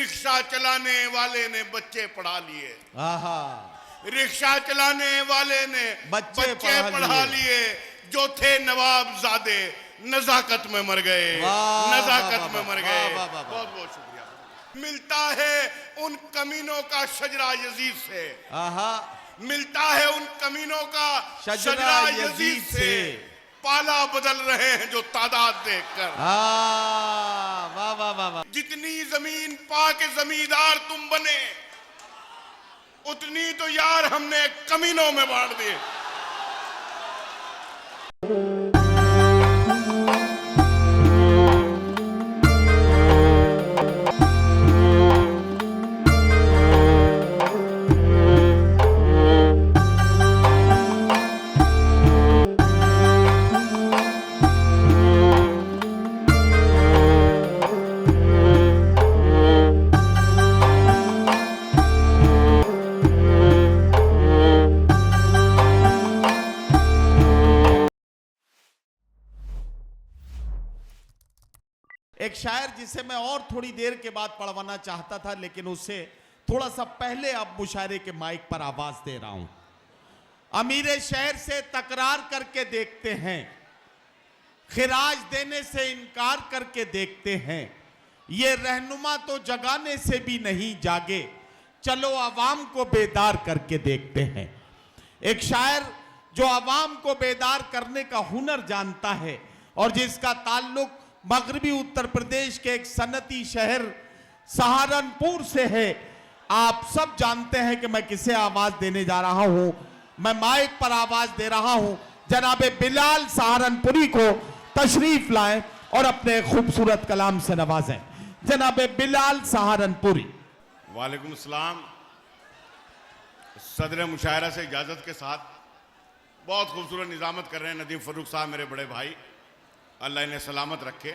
Rickshaw चलाने वाले ने बच्चे पढ़ा लिए, आहा, रिक्शा चलाने वाले ने बच्चे पढ़ा लिए। जो थे नवाबजादे नजाकत में मर गए, नजाकत में मर गए। बहुत बहुत शुक्रिया। मिलता है उन कमीनों का शजरा यजीद से, आहा, मिलता है उन कमीनों का शजरा यजीद से। पाला बदल रहे हैं जो तादाद देखकर। वाह वाह वाह वाह। जितनी जमीन पा के जमींदार तुम बने, उतनी तो यार हमने कमीनों में बांट दिए। एक शायर जिसे मैं और थोड़ी देर के बाद पढ़वाना चाहता था, लेकिन उससे थोड़ा सा पहले अब मुशायरे के माइक पर आवाज दे रहा हूं। अमीरे शहर से तकरार करके देखते हैं, खिराज देने से इनकार करके देखते हैं, ये रहनुमा तो जगाने से भी नहीं जागे, चलो अवाम को बेदार करके देखते हैं। एक शायर जो अवाम को बेदार करने का हुनर जानता है और जिसका ताल्लुक मगरबी उत्तर प्रदेश के एक सनती शहर सहारनपुर से है। आप सब जानते हैं कि मैं किसे आवाज देने जा रहा हूं। मैं माइक पर आवाज दे रहा हूं जनाबे बिलाल सहारनपुरी को। तशरीफ लाएं और अपने खूबसूरत कलाम से नवाजें जनाबे बिलाल सहारनपुरी। वालेकुम सलाम। सदर मुशायरा से इजाजत के साथ बहुत खूबसूरत निजामत कर रहे हैं नदीम फरूक साहब, मेरे बड़े भाई, अल्लाह इन्हें सलामत रखे।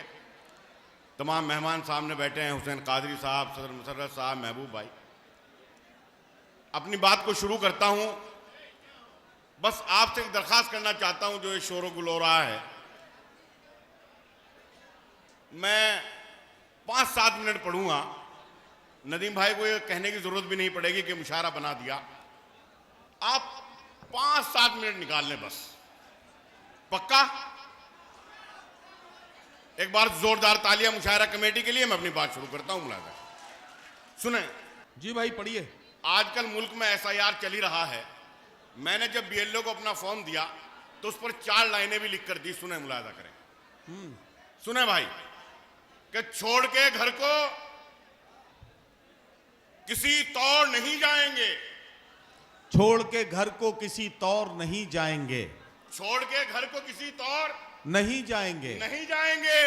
तमाम मेहमान सामने बैठे हैं, हुसैन कादरी साहब, सदर मुशर्रफ साहब, महबूब भाई। अपनी बात को शुरू करता हूं। बस आपसे एक दरख्वास्त करना चाहता हूं, जो ये शोर गुल हो रहा है, मैं 5-7 मिनट पढ़ूंगा। नदीम भाई को ये कहने की जरूरत भी नहीं पड़ेगी कि मुशायरा बना दिया। आप 5-7 मिनट निकाल लें बस। पक्का? एक बार जोरदार तालियां मुशायरा कमेटी के लिए। मैं अपनी बात शुरू करता हूं। मुलाजा सुने जी भाई, पढ़िए। आजकल मुल्क में SIR चल ही रहा है। मैंने जब BLO को अपना फॉर्म दिया तो उस पर 4 लाइनें भी लिख कर दी। सुने, मुलाजा करें। सुने भाई, कि छोड़ के घर को किसी तौर नहीं जाएंगे, छोड़ के घर को किसी तौर नहीं जाएंगे, छोड़ के घर को किसी तौर नहीं जाएंगे, नहीं जाएंगे।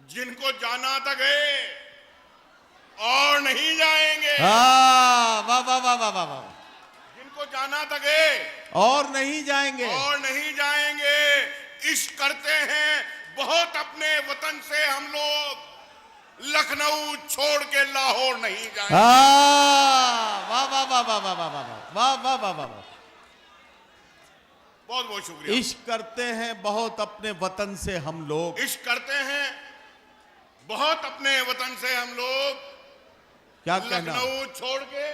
जिनको जाना था गए और नहीं जाएंगे। वाह वाह वाह वाह वाह वाह। जिनको जाना था गए और नहीं जाएंगे, और नहीं जाएंगे। इश्क करते हैं बहुत अपने वतन से हम लोग, लखनऊ छोड़ के लाहौर नहीं जाएंगे। वाह वाह वाह वाह वाह वाह वाह वाह वाह वाह। बहुत बहुत शुक्रिया। इश्क करते हैं बहुत अपने वतन से हम लोग, इश्क करते हैं बहुत अपने वतन से हम लोग, क्या कहना, लखनऊ छोड़ के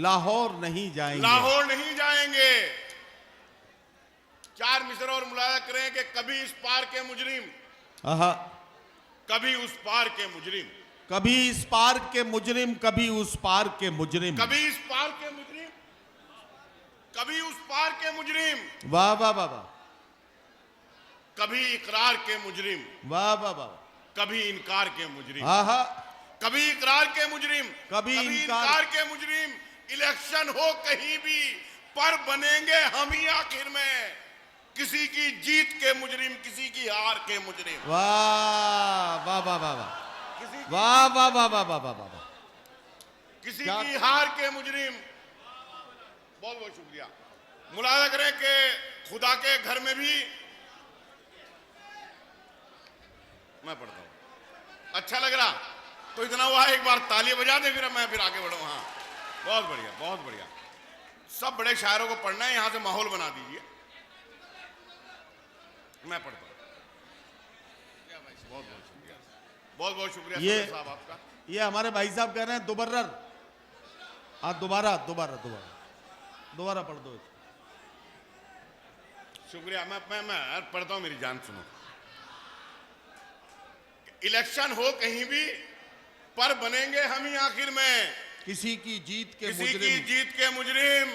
लाहौर नहीं जाएंगे, लाहौर नहीं जाएंगे। 4 मिसर और मुलाजा करें कि कभी इस पार के मुजरिम, कभी उस पार के मुजरिम, कभी इस पार के मुजरिम, कभी उस पार के मुजरिम, कभी इस पार के मुजरिम, कभी उस पार के मुजरिम। वाह वाह वाह वाह। कभी इकरार के मुजरिम, वाह वाह वाह। कभी इनकार के मुजरिम, कभी इकरार के मुजरिम, कभी इनकार के मुजरिम। इलेक्शन हो कहीं भी, पर बनेंगे हम ही आखिर में, किसी की जीत के मुजरिम, किसी की हार के मुजरिम। वाह वाह वाह वाह वाह, वाह वाह वाह वाह वाह वाह वाह। किसी की हार के मुजरिम। बहुत बहुत शुक्रिया। मुलाजा करें कि खुदा के घर में भी मैं पढ़ता हूं। अच्छा लग रहा तो इतना हुआ, एक बार ताली बजा दे, फिर मैं आगे बढ़ूं। हाँ, बहुत बढ़िया, बहुत बढ़िया। सब बड़े शायरों को पढ़ना है, यहां से माहौल बना दीजिए। मैं पढ़ता हूं। बहुत बहुत शुक्रिया, बहुत बहुत शुक्रिया साहब आपका। ये हमारे भाई साहब कह रहे हैं दुबर्रर। दोबारा दोबारा दोबारा दोबारा पढ़ दो। शुक्रिया। मैं पढ़ता हूं, मेरी जान सुनो। इलेक्शन हो कहीं भी, पर बनेंगे हम ही आखिर में किसी की जीत के किसी मुजरिम। की जीत के मुजरिम,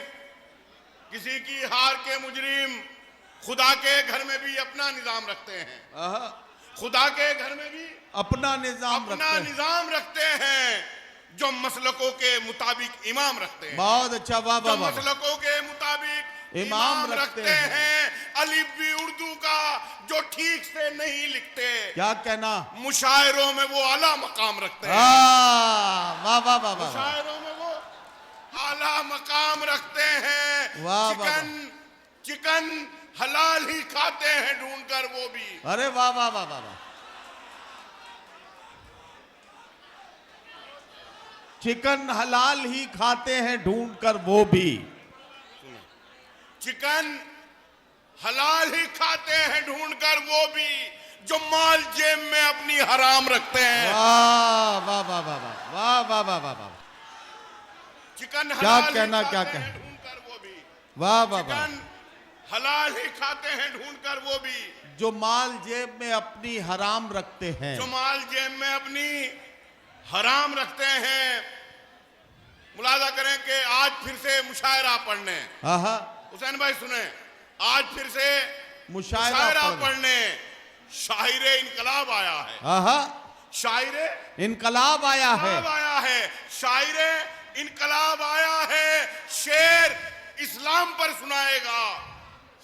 किसी की हार के मुजरिम। खुदा के घर में भी अपना निजाम रखते हैं। खुदा के घर में भी अपना निजाम रखते हैं, जो मसलकों के मुताबिक इमाम रखते हैं। बहुत अच्छा, वाह वाह वाह। मसलकों के मुताबिक इमाम रखते हैं। अलिफ भी उर्दू का जो ठीक से नहीं लिखते, क्या कहना, मुशायरों में वो आला मकाम रखते हैं। वाह वाह वाह वाह। मुशायरों में वो आला मकाम रखते हैं। वाह चिकन हलाल ही खाते हैं ढूंढकर वो भी। अरे वाह वाह वाह वाह वाह। चिकन हलाल ही खाते हैं ढूंढकर वो भी। चिकन हलाल ही खाते हैं ढूंढकर वो भी, जो माल जेब में अपनी हराम रखते हैं। वाह वाह वाह वाह वाह वाह वाह वाह वाह। चिकन क्या हलाल कहना, ही क्या खाते कहना। हैं ढूंढकर वो भी। वाह वाह वाह। चिकन हलाल ही खाते हैं ढूंढकर वो भी, जो माल जेब में अपनी हराम रखते हैं। जो माल जेब में अपनी हराम रखते हैं। मुलाजा करें कि आज फिर से मुशायरा पढ़ने, हुसैन भाई सुने, आज फिर से मुशायरा पढ़ने शाहिर इनकलाब आया है। शाहिर इनकलाब आया है। शाहिर इनकलाब आया है। शेर इस्लाम पर सुनाएगा,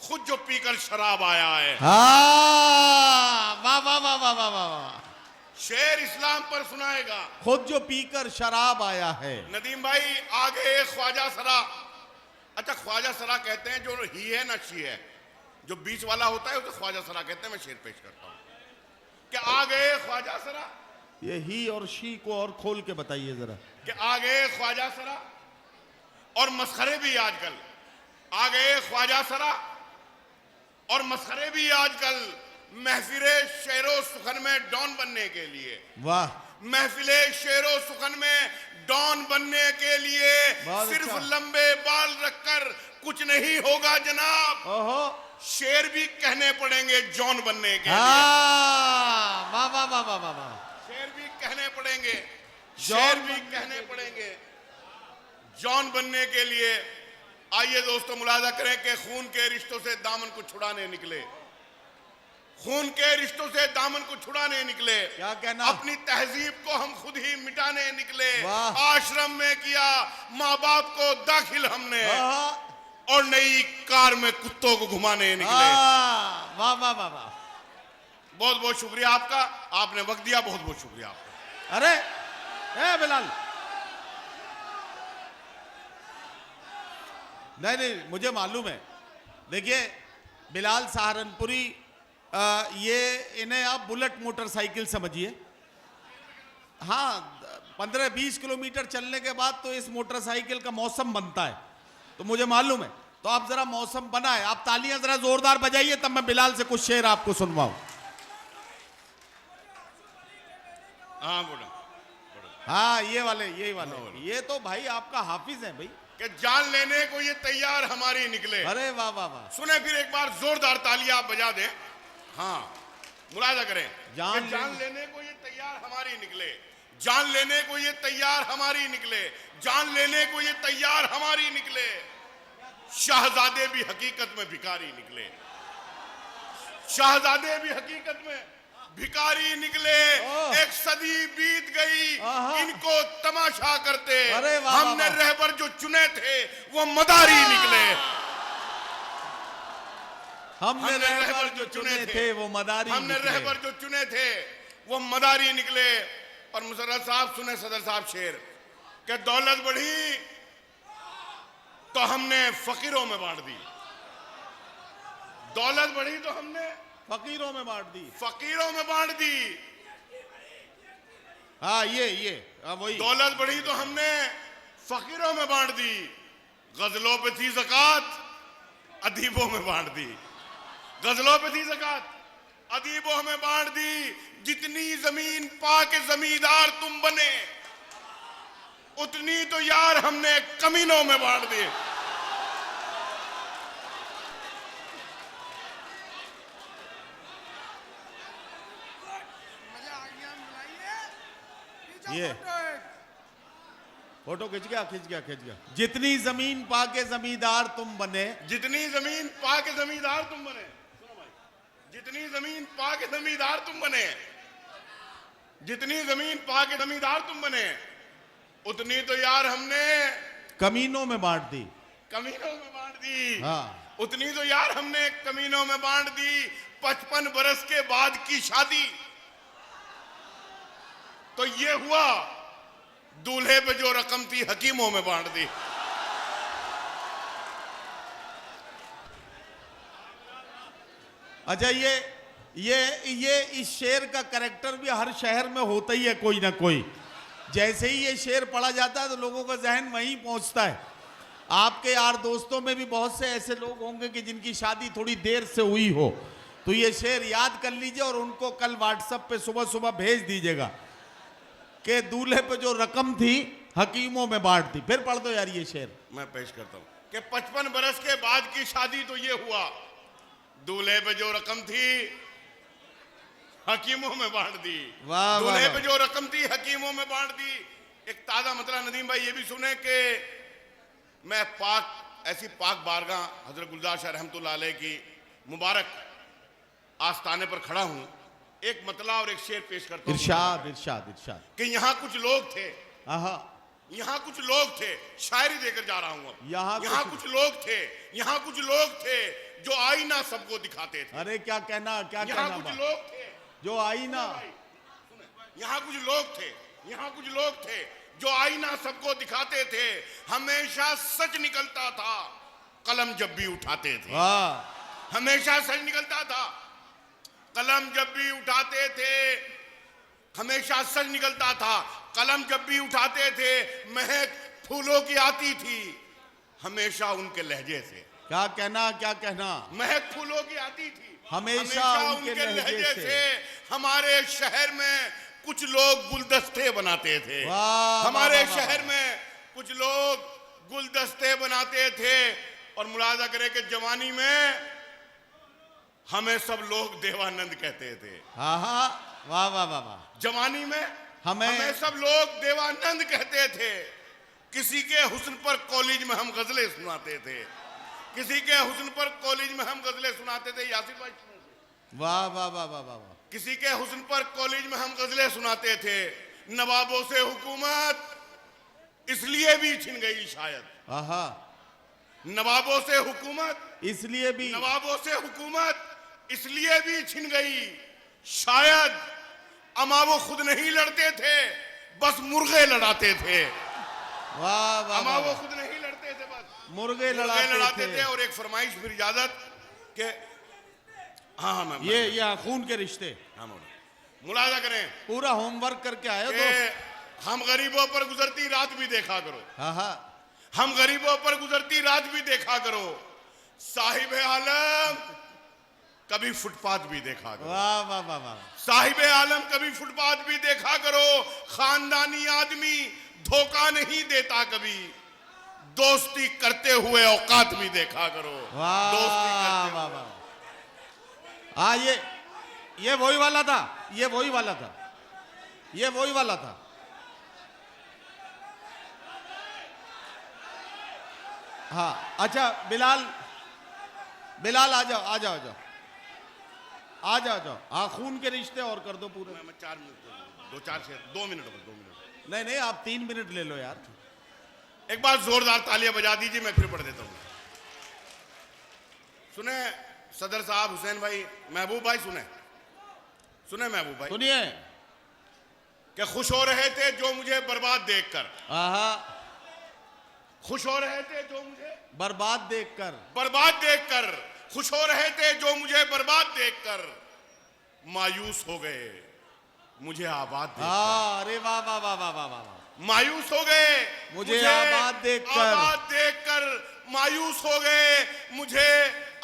खुद जो पीकर शराब आया है। वाह वाह वाह वाह वाह वाह। शेर इस्लाम पर सुनाएगा, खुद जो पीकर शराब आया है। नदीम भाई आगे ख्वाजा सरा। अच्छा, ख्वाजा सरा कहते हैं जो ही है ना शी है, जो बीच वाला होता है उसे ख्वाजा सरा कहते हैं। मैं शेर पेश करता हूं कि आगे ख्वाजा सरा। ये ही और शी को और खोल के बताइए जरा। कि आगे ख्वाजा सरा, और मस्खरे भी आजकल। आगे ख्वाजा सरा और मस्खरे भी आजकल महफिले शेरो सुखन में डॉन बनने के लिए। वाह। महफिले शेरो सुखन में डॉन बनने के लिए सिर्फ लंबे बाल रखकर कुछ नहीं होगा जनाब। शेर भी कहने पड़ेंगे जॉन बनने के लिए। वाह वाह वाह वाह वाह। शेर भी कहने पड़ेंगे, शेर भी कहने पड़ेंगे जॉन बनने के लिए। आइए दोस्तों, मुलाजा करें कि खून के रिश्तों से दामन को छुड़ाने निकले। खून के रिश्तों से दामन को छुड़ाने निकले। क्या कहना, अपनी तहजीब को हम खुद ही मिटाने निकले। आश्रम में किया माँ बाप को दाखिल हमने, और नई कार में कुत्तों को घुमाने निकले। वाह वाह वाह वाह। बहुत बहुत शुक्रिया आपका, आपने वक्त दिया, बहुत बहुत शुक्रिया आपका। अरे बिलाल, नहीं मुझे मालूम है। देखिए बिलाल सहारनपुरी, ये इन्हें आप बुलेट मोटरसाइकिल समझिए। हाँ, 15-20 किलोमीटर चलने के बाद तो इस मोटरसाइकिल का मौसम बनता है, तो मुझे मालूम है। तो आप जरा मौसम बनाए, आप तालियां जरा जोरदार बजाइए, तब मैं बिलाल से कुछ शेर आपको सुनवाऊं। हाँ बोलो। हाँ ये वाले ये तो भाई आपका हाफिज है भाई। कि जान लेने को ये तैयार हमारी निकले। अरे वाह वाह वाह। सुने फिर एक बार जोरदार तालियां आप बजा दें। हाँ, मुलाजा करें। जान लेने को ये तैयार हमारी निकले, जान लेने को ये तैयार हमारी निकले, जान लेने को ये तैयार हमारी निकले। शाहजादे भी हकीकत में भिखारी निकले, शाहजादे भी हकीकत में भिखारी निकले। एक सदी बीत गई इनको तमाशा करते, हमने रहबर जो चुने थे वो मदारी निकले। हमने रहबर जो चुने थे वो मदारी, हमने रहबर जो चुने थे वो मदारी निकले। और मुशर्रफ साहब सुने सदर साहब शेर कि दौलत बढ़ी तो हमने फकीरों में बांट दी, दौलत बढ़ी तो हमने फकीरों में बांट दी, फकीरों में बांट दी। हाँ ये वही। दौलत बढ़ी तो हमने फकीरों में बांट दी, गजलों पे थी ज़कात अदीबों में बांट दी, गजलों पे थी ज़कात अदीबों में बांट दी। जितनी जमीन पा के जमींदार तुम बने, उतनी तो यार हमने कमीनों में बांट दी। ये फोटो खिंच गया खिंच गया खिंच गया। जितनी जमीन पाके जमींदार तुम बने, जितनी जमीन पाके जमींदार तुम बने, सुनो भाई, जितनी जमीन पाके जमींदार तुम बने, जितनी जमीन पाके जमींदार तुम बने, उतनी तो यार हमने कमीनों में बांट दी। कमीनों में बांट दी। हाँ, उतनी तो यार हमने कमीनों में बांट दी। 55 बरस के बाद की शादी तो ये हुआ, दूल्हे पे जो रकम थी हकीमों में बांट दी। अच्छा ये इस शेर का कैरेक्टर भी हर शहर में होता ही है कोई ना कोई। जैसे ही ये शेर पढ़ा जाता है तो लोगों का जहन वहीं पहुंचता है। आपके यार दोस्तों में भी बहुत से ऐसे लोग होंगे कि जिनकी शादी थोड़ी देर से हुई हो, तो ये शेर याद कर लीजिए और उनको कल व्हाट्सएप पे सुबह सुबह भेज दीजिएगा कि दूल्हे पे जो रकम थी हकीमों में बांट दी। फिर पढ़ दो यार ये शेर। मैं पेश करता हूं कि 55 बरस के बाद की शादी तो ये हुआ, दूल्हे पे जो रकम थी हकीमों में बांट दी। वाह, दूल्हे वाह, पे जो रकम थी हकीमों में बांट दी। एक ताजा मतलब नदीम भाई ये भी सुने कि मैं ऐसी पाक बारगाह हजरत गुलजार शाह रहमतुल्लाह अलैह की मुबारक आस्थाने पर खड़ा हूं। एक मतला और एक शेर पेश करता हूं। इरशाद इरशाद इरशाद कि यहाँ कुछ लोग थे, आहा, यहाँ कुछ लोग थे, शायरी देकर जा रहा हूं अब। यहाँ कुछ लोग थे, यहाँ कुछ लोग थे जो आईना सबको दिखाते थे। अरे क्या कहना क्या यहाँ कहना कुछ बा? लोग थे जो आईना, यहाँ कुछ लोग थे, यहाँ कुछ लोग थे जो आईना सबको दिखाते थे। हमेशा सच निकलता था कलम जब भी उठाते थे। वाह, हमेशा सच निकलता था कलम जब भी उठाते थे। हमेशा सच निकलता था कलम जब भी उठाते थे। महक फूलों की आती थी हमेशा उनके लहजे से। क्या कहना क्या कहना। महक फूलों की आती थी हमेशा उनके लहजे से। हमारे शहर में कुछ लोग गुलदस्ते बनाते थे। वाह, हमारे वाह, वाह, शहर में कुछ लोग गुलदस्ते बनाते थे। और मुलाजा करें कि जवानी में हमें सब लोग देवानंद कहते थे। आहा, वाह वाह वाह वाह। जवानी में हमें सब लोग देवानंद कहते थे। किसी के हुस्न पर कॉलेज में हम गजलें सुनाते थे। किसी के हुस्न पर कॉलेज में हम गजलें सुनाते थे। यासिर भाई, वाह वाह वाह वाह वाह वाह। किसी के हुस्न पर कॉलेज में हम गजलें सुनाते थे। नवाबों से हुकूमत इसलिए भी छिन गई शायद। आहा, नवाबों से हुकूमत इसलिए भी, नवाबों से हुकूमत इसलिए भी छिन गई शायद। अमा वो खुद नहीं लड़ते थे बस मुर्गे लड़ाते थे। वाह वाह अमा वो वाह। खुद नहीं लड़ते थे बस मुर्गे लड़ाते थे। और एक फरमाइश फिर इजाजत के हाँ हाँ मैं ये खून के रिश्ते हाँ मुलाजा करें। पूरा होमवर्क करके आए हो कि हम गरीबों पर गुजरती रात भी देखा करो। आहा, हम गरीबों पर गुजरती रात भी देखा करो। साहिब आलम कभी फुटपाथ भी देखा करो। वाह वाह वाह वाह। साहिब आलम कभी फुटपाथ भी देखा करो। खानदानी आदमी धोखा नहीं देता कभी। दोस्ती करते हुए औकात भी देखा करो। वाह दोस्ती करते वाह वाह। हाँ, ये वही वाला था, ये वही वाला था, ये वही वाला था। हाँ अच्छा, बिलाल आ जाओ आ जाओ आ जाओ आ जाओ आ जाओ। हाँ, खून के रिश्ते और कर दो पूरे। मैं 4 मिनट 2 मिनट 2 मिनट नहीं नहीं, आप 3 मिनट ले लो यार। एक बार जोरदार तालियां बजा दीजिए, मैं फिर पढ़ देता हूं। सुने सदर साहब, हुसैन भाई, महबूब भाई, सुने महबूब भाई, सुनिए। कि खुश हो रहे थे जो मुझे बर्बाद देखकर। आहा, खुश हो रहे थे जो मुझे बर्बाद देखकर। खुश हो रहे थे जो मुझे बर्बाद देखकर। मायूस हो गए मुझे आबाद देखकर। हाँ, अरे वाह वाह वाह वाह वाह वाह। मायूस हो गए मुझे आबाद देखकर। मायूस हो गए मुझे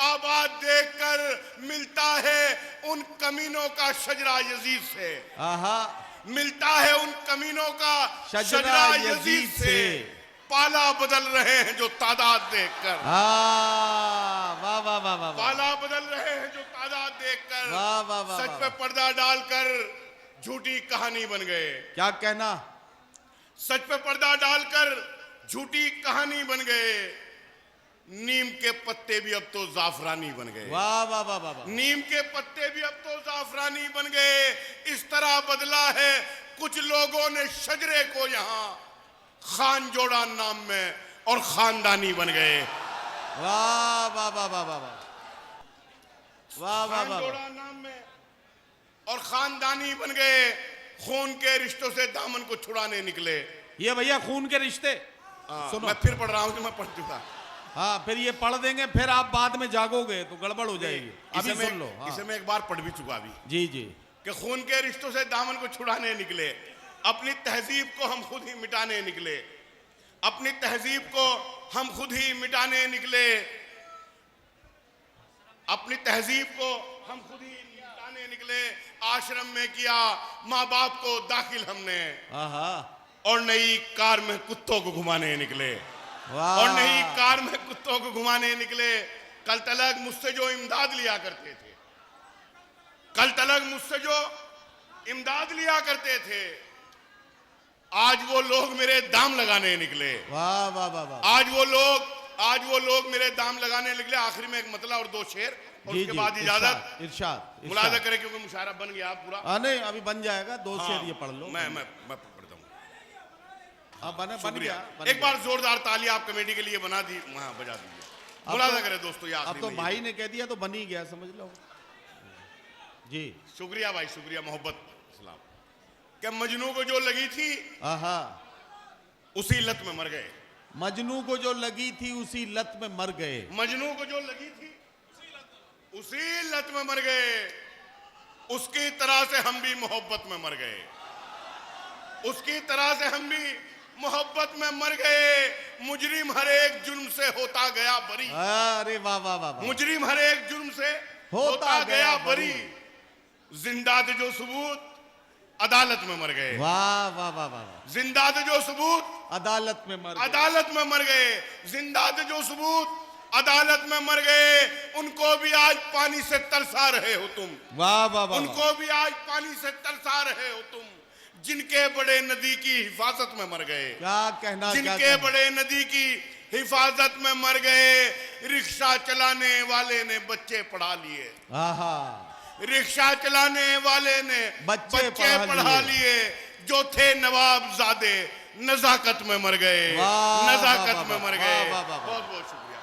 आबाद देखकर। मिलता है उन कमीनों का शजरा यजीद से। आहा, मिलता है उन कमीनों का शजरा यजीद से। पाला बदल रहे हैं जो तादाद देखकर, वाह वाह वाह वाह, पाला बदल रहे हैं जो तादाद देखकर, वाह वाह वाह, सच पे पर्दा डालकर झूठी कहानी बन गए। क्या कहना? सच पे पर्दा डालकर झूठी कहानी बन गए। नीम के पत्ते भी अब तो जाफरानी बन गए। वाह वाह वाह वाह, नीम के पत्ते भी अब तो जाफरानी बन गए। इस तरह बदला है कुछ लोगों ने शजरे को यहाँ खान जोड़ा नाम में और खानदानी बन गए। वाह वाह वाह वाह वाह, वाह वाह खान वाह, जोड़ा नाम में और खानदानी बन गए। खून के रिश्तों से दामन को छुड़ाने निकले। ये भैया खून के रिश्ते सुनो। मैं फिर पढ़ रहा हूं, मैं पढ़ चुका। हाँ, फिर ये पढ़ देंगे, फिर आप बाद में जागोगे तो गड़बड़ हो जाएगी। अभी इसे मैं- सुन लो। हाँ। इसे मैं एक बार पढ़ भी चुका अभी जी जी, कि खून के रिश्तों से दामन को छुड़ाने निकले। अपनी तहजीब को हम खुद ही मिटाने निकले। अपनी तहजीब को हम खुद ही मिटाने निकले। अपनी तहजीब को हम खुद ही मिटाने निकले। आश्रम में किया माँ बाप को दाखिल हमने, आहा, और नई कार में कुत्तों को घुमाने निकले। वाह, और नई कार में कुत्तों को घुमाने निकले। कल तलक मुझसे जो इमदाद लिया करते थे, कल तलक मुझसे जो इमदाद लिया करते थे, आज वो लोग मेरे दाम लगाने निकले। वाह वाह वाह वाह, आज वो लोग मेरे दाम लगाने निकले। आखिरी में एक मतला और दो शेर, और जी उसके जी, बाद इजाजत। इरशाद मुलाजा करें क्योंकि मुशायरा बन गया पूरा। नहीं, अभी बन जाएगा। दो हाँ, शेर ये पढ़ लो। मैं पढ़ता हूँ। हाँ, बन शुक्रिया। गया। एक बार जोरदार ताली आप कमेटी के लिए बना दी, वहां बजा दीजिए। मुलाजा करें दोस्तों, ये अब आखिरी तो में भाई ने कह दिया तो बन ही गया, समझ लो जी। शुक्रिया भाई, शुक्रिया, मोहब्बत, सलाम। क्या मजनू को जो लगी थी आहा, उसी लत में मर गए। मजनू को जो लगी थी उसी लत में मर गए। मजनू को जो लगी थी उसी लत में मर गए। उसकी तरह से हम भी मोहब्बत में मर गए। उसकी तरह से हम भी मोहब्बत में मर गए। मुजरिम हर एक जुर्म से होता गया बरी। अरे वाह वाह वाह वाह, मुजरिम हर एक जुर्म से होता गया बरी। जिंदा थे जो सबूत अदालत में मर गए। वाह वाह वाह वाह, जिंदा थे जो सबूत अदालत में मर गए। अदालत में मर गए। जिंदा थे जो सबूत अदालत में मर गए। उनको भी आज पानी से तरसा रहे हो तुम। वाह वाह वाह, उनको भी आज पानी से तरसा रहे हो तुम। जिनके बड़े नदी की हिफाजत में मर गए। क्या कहना, क्या जिनके कहना। बड़े नदी की हिफाजत में मर गए। रिक्शा चलाने वाले ने बच्चे पढ़ा लिए। आहा, रिक्शा चलाने वाले ने बच्चे पढ़ा लिए। जो थे नवाबजादे नजाकत में मर गए। वाह, नजाकत वाह, में वाह, मर वाह, गए। वाह, वाह, वाह। बहुत बहुत शुक्रिया।